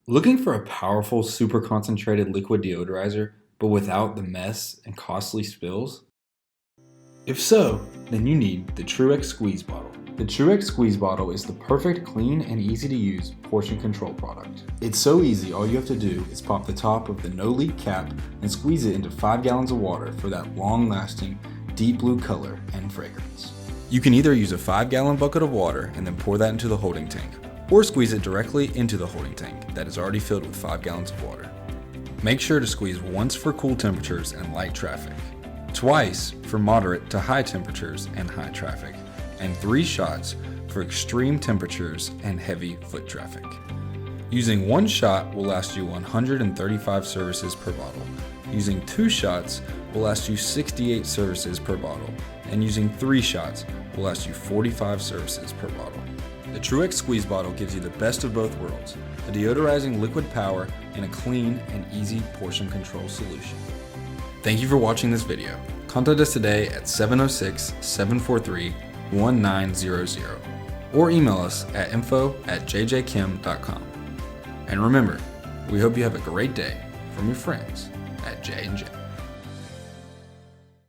Looking for a powerful, super concentrated liquid deodorizer, but without the mess and costly spills? If so, then you need the Truex Squeeze Bottle. The Truex Squeeze Bottle is the perfect clean and easy to use portion control product. It's so easy, all you have to do is pop the top of the no leak cap and squeeze it into 5 gallons of water for that long lasting, deep blue color and fragrance. You can either use a 5-gallon bucket of water and then pour that into the holding tank, or squeeze it directly into the holding tank that is already filled with 5 gallons of water. Make sure to squeeze once for cool temperatures and light traffic, twice for moderate to high temperatures and high traffic, and 3 shots for extreme temperatures and heavy foot traffic. Using 1 shot will last you 135 services per bottle. Using 2 shots will last you 68 services per bottle, and using 3 shots will last you 45 services per bottle. The Truex Squeeze Bottle gives you the best of both worlds, a deodorizing liquid power and a clean and easy portion control solution. Thank you for watching this video. Contact us today at 706-743-1900 or email us at info@jjkim.com. And remember, we hope you have a great day from your friends at J&J.